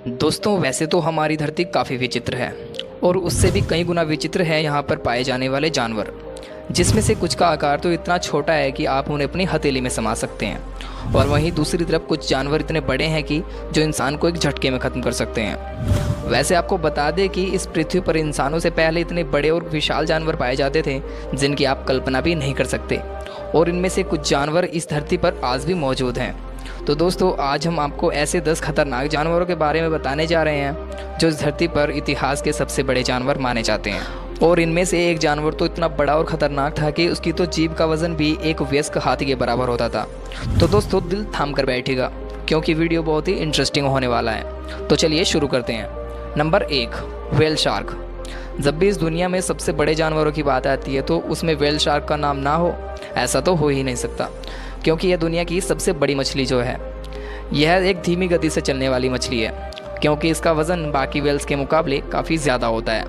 दोस्तों वैसे तो हमारी धरती काफ़ी विचित्र है और उससे भी कई गुना विचित्र है यहाँ पर पाए जाने वाले जानवर, जिसमें से कुछ का आकार तो इतना छोटा है कि आप उन्हें अपनी हथेली में समा सकते हैं और वहीं दूसरी तरफ कुछ जानवर इतने बड़े हैं कि जो इंसान को एक झटके में ख़त्म कर सकते हैं। वैसे आपको बता दें कि इस पृथ्वी पर इंसानों से पहले इतने बड़े और विशाल जानवर पाए जाते थे जिनकी आप कल्पना भी नहीं कर सकते, और इनमें से कुछ जानवर इस धरती पर आज भी मौजूद हैं। तो दोस्तों आज हम आपको ऐसे 10 खतरनाक जानवरों के बारे में बताने जा रहे हैं जो इस धरती पर इतिहास के सबसे बड़े जानवर माने जाते हैं। और इनमें से एक जानवर तो इतना बड़ा और ख़तरनाक था कि उसकी तो जीभ का वज़न भी एक वयस्क हाथी के बराबर होता था। तो दोस्तों दिल थाम कर बैठिएगा क्योंकि वीडियो बहुत ही इंटरेस्टिंग होने वाला है। तो चलिए शुरू करते हैं। Number 1, whale shark. जब भी इस दुनिया में सबसे बड़े जानवरों की बात आती है तो उसमें व्हेल शार्क का नाम ना हो ऐसा तो हो ही नहीं सकता, क्योंकि यह दुनिया की सबसे बड़ी मछली जो है यह एक धीमी गति से चलने वाली मछली है, क्योंकि इसका वज़न बाकी व्हेल्स के मुकाबले काफ़ी ज़्यादा होता है।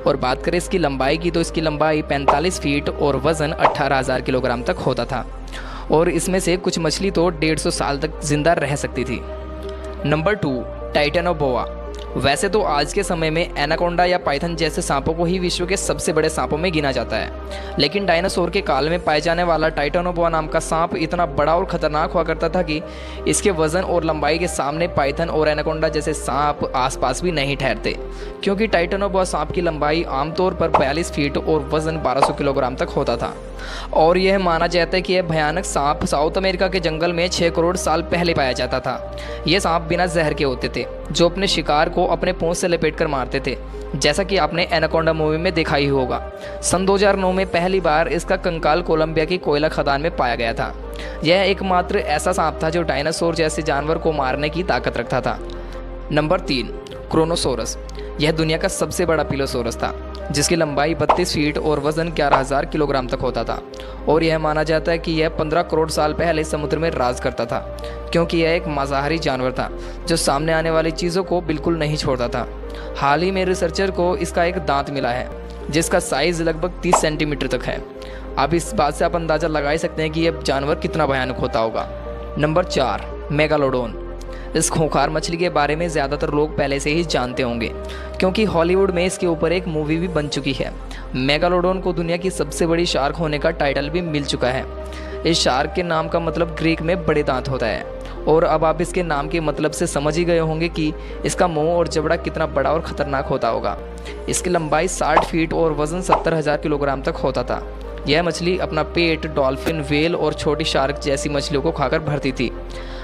और बात करें इसकी लंबाई की तो इसकी लंबाई 45 फीट और वज़न 18,000 किलोग्राम तक होता था, और इसमें से कुछ मछली तो 150 साल तक जिंदा रह सकती थी। Number 2, Titanoboa. वैसे तो आज के समय में एनाकोंडा या पाइथन जैसे सांपों को ही विश्व के सबसे बड़े सांपों में गिना जाता है, लेकिन डायनासोर के काल में पाए जाने वाला टाइटेनोबोआ नाम का सांप इतना बड़ा और ख़तरनाक हुआ करता था कि इसके वज़न और लंबाई के सामने पाइथन और एनाकोंडा जैसे सांप आसपास भी नहीं ठहरते, क्योंकि टाइटेनोबोआ सांप की लंबाई आमतौर पर 42 फीट और वज़न 1200 किलोग्राम तक होता था। और यह माना जाता है कि यह भयानक सांप साउथ अमेरिका के जंगल में 6 करोड़ साल पहले पाया जाता था। ये सांप बिना जहर के होते थे जो अपने शिकार को अपने पूंछ से लपेट कर मारते थे, जैसा कि आपने एनाकोंडा मूवी में देखा ही होगा। सन 2009 में पहली बार इसका कंकाल कोलंबिया की कोयला खदान में पाया गया था। यह एकमात्र ऐसा सांप था जो डायनासोर जैसे जानवर को मारने की ताकत रखता था। नंबर 3, क्रोनोसोरस। यह दुनिया का सबसे बड़ा पिलोसोरस था जिसकी लंबाई 32 फीट और वज़न 11,000 किलोग्राम तक होता था, और यह माना जाता है कि यह 15 करोड़ साल पहले समुद्र में राज करता था, क्योंकि यह एक मांसाहारी जानवर था जो सामने आने वाली चीज़ों को बिल्कुल नहीं छोड़ता था। हाल ही में रिसर्चर को इसका एक दांत मिला है जिसका साइज़ लगभग 30 सेंटीमीटर तक है। अब इस बात से आप अंदाज़ा लगा ही सकते हैं कि यह जानवर कितना भयानक होता होगा। Number 4, megalodon. इस खूंखार मछली के बारे में ज़्यादातर लोग पहले से ही जानते होंगे, क्योंकि हॉलीवुड में इसके ऊपर एक मूवी भी बन चुकी है। मेगालोडोन को दुनिया की सबसे बड़ी शार्क होने का टाइटल भी मिल चुका है। इस शार्क के नाम का मतलब ग्रीक में बड़े दांत होता है, और अब आप इसके नाम के मतलब से समझ ही गए होंगे कि इसका मुंह और जबड़ा कितना बड़ा और ख़तरनाक होता होगा। इसकी लंबाई 60 फीट और वज़न 70,000 किलोग्राम तक होता था। यह मछली अपना पेट डॉल्फिन, व्हेल और छोटी शार्क जैसी मछलियों को खाकर भरती थी।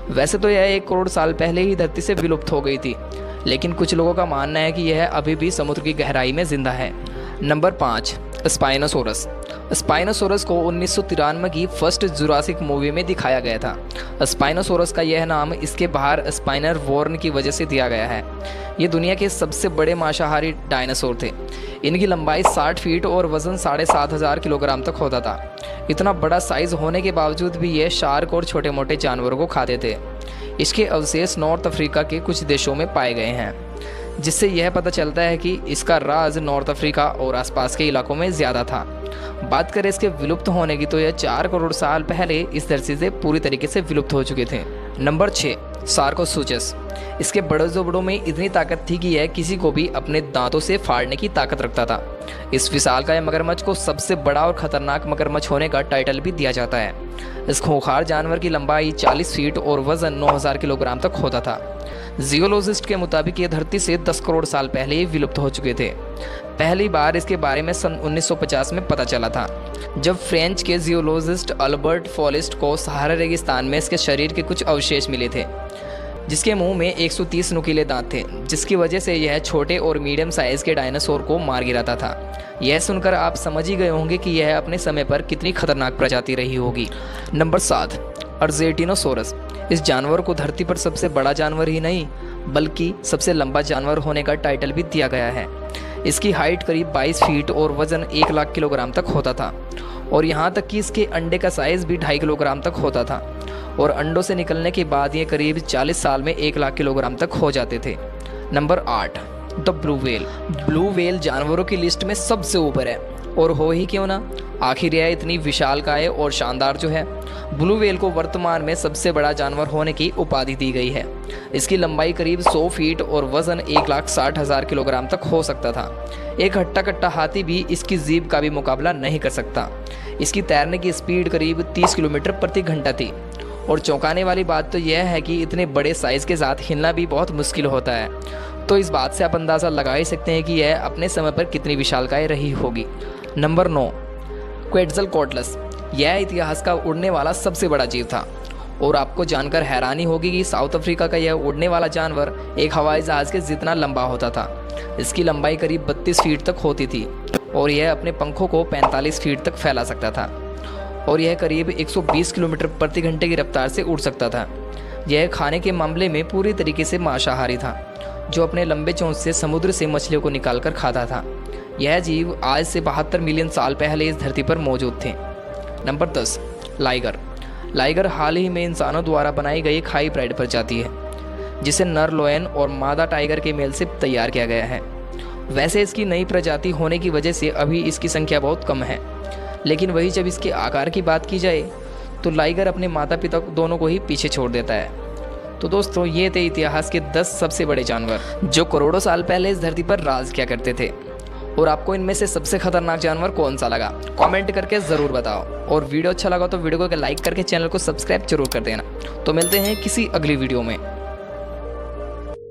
वैसे तो यह 1 करोड़ साल पहले ही धरती से विलुप्त हो गई थी, लेकिन कुछ लोगों का मानना है कि यह अभी भी समुद्र की गहराई में जिंदा है। Number 5, spinosaurus. स्पाइनोसोरस को 1993 की फर्स्ट जुरासिक मूवी में दिखाया गया था। स्पाइनोसोरस का यह नाम इसके बाहर स्पाइनर वॉर्न की वजह से दिया गया है। ये दुनिया के सबसे बड़े मांसाहारी डायनासोर थे। इनकी लंबाई 60 फीट और वज़न 7,500 किलोग्राम तक होता था। इतना बड़ा साइज़ होने के बावजूद भी ये शार्क और छोटे मोटे जानवरों को खाते थे। इसके अवशेष नॉर्थ अफ्रीका के कुछ देशों में पाए गए हैं, जिससे यह पता चलता है कि इसका राज नॉर्थ अफ्रीका और आसपास के इलाकों में ज़्यादा था। बात करें इसके विलुप्त होने की तो यह 4 करोड़ साल पहले इस धरती से पूरी तरीके से विलुप्त हो चुके थे। नंबर 6, सार्कोसुचस। इसके बड़े जोबड़ों में इतनी ताकत थी कि यह किसी को भी अपने दांतों से फाड़ने की ताकत रखता था। इस विशालकाय मगरमच्छ को सबसे बड़ा और ख़तरनाक मगरमच्छ होने का टाइटल भी दिया जाता है। इस खूंखार जानवर की लंबाई 40 फीट और वज़न 9,000 किलोग्राम तक होता था। जियोलॉजिस्ट के मुताबिक ये धरती से 10 करोड़ साल पहले ही विलुप्त हो चुके थे। पहली बार इसके बारे में सन 1950 में पता चला था, जब फ्रेंच के जियोलॉजिस्ट अल्बर्ट फॉलिस्ट को सहारा रेगिस्तान में इसके शरीर के कुछ अवशेष मिले थे, जिसके मुंह में 130 नुकीले दांत थे, जिसकी वजह से यह छोटे और मीडियम साइज़ के डायनासोर को मार गिराता था। यह सुनकर आप समझ ही गए होंगे कि यह अपने समय पर कितनी खतरनाक प्रजाति रही होगी। नंबर 7, अर्जेंटिनोसोरस। इस जानवर को धरती पर सबसे बड़ा जानवर ही नहीं बल्कि सबसे लंबा जानवर होने का टाइटल भी दिया गया है। इसकी हाइट करीब 22 फीट और वज़न 1 लाख किलोग्राम तक होता था, और यहाँ तक कि इसके अंडे का साइज़ भी 2.5 किलोग्राम तक होता था, और अंडों से निकलने के बाद ये करीब 40 साल में 1 लाख किलोग्राम तक हो जाते थे। Number 8, the blue whale. Blue whale जानवरों की लिस्ट में सबसे ऊपर है और हो ही क्यों ना, आखिर यह इतनी विशालकाय और शानदार जो है। ब्लू व्हेल को वर्तमान में सबसे बड़ा जानवर होने की उपाधि दी गई है। इसकी लंबाई करीब 100 फीट और वजन 1,60,000 किलोग्राम तक हो सकता था। एक हट्टा कट्टा हाथी भी इसकी जीभ का भी मुकाबला नहीं कर सकता। इसकी तैरने की स्पीड करीब 30 किलोमीटर प्रति घंटा थी। और चौंकाने वाली बात तो यह है कि इतने बड़े साइज़ के साथ हिलना भी बहुत मुश्किल होता है। तो इस बात से आप अंदाज़ा लगा ही सकते हैं कि यह अपने समय पर कितनी विशालकाय रही होगी। नंबर 9, क्वेट्ज़लकोट्लस। यह इतिहास का उड़ने वाला सबसे बड़ा जीव था। और आपको जानकर हैरानी होगी कि साउथ अफ्रीका का यह उड़ने वाला जानवर एक हवाई जहाज़ के जितना लंबा होता था। इसकी लंबाई करीब 32 फीट तक होती थी और यह अपने पंखों को 45 फीट तक फैला सकता था। और यह करीब 120 किलोमीटर प्रति घंटे की रफ्तार से उड़ सकता था। यह खाने के मामले में पूरी तरीके से मांसाहारी था, जो अपने लंबे चोंच से समुद्र से मछलियों को निकाल कर खाता था। यह जीव आज से 72 मिलियन साल पहले इस धरती पर मौजूद थे। Number 10, liger. लाइगर हाल ही में इंसानों द्वारा बनाई गई एक हाइब्रिड प्रजाति है, जिसे नर लोयन और मादा टाइगर के मेल से तैयार किया गया है। वैसे इसकी नई प्रजाति होने की वजह से अभी इसकी संख्या बहुत कम है, लेकिन वही जब इसके आकार की बात की जाए तो लाइगर अपने माता पिता दोनों को ही पीछे छोड़ देता है। तो दोस्तों, ये थे इतिहास के 10 सबसे बड़े जानवर जो करोड़ों साल पहले इस धरती पर राज किया करते थे। और आपको इनमें से सबसे खतरनाक जानवर कौन सा लगा, कमेंट करके ज़रूर बताओ। और वीडियो अच्छा लगा तो वीडियो को लाइक करके चैनल को सब्सक्राइब जरूर कर देना। तो मिलते हैं किसी अगली वीडियो में।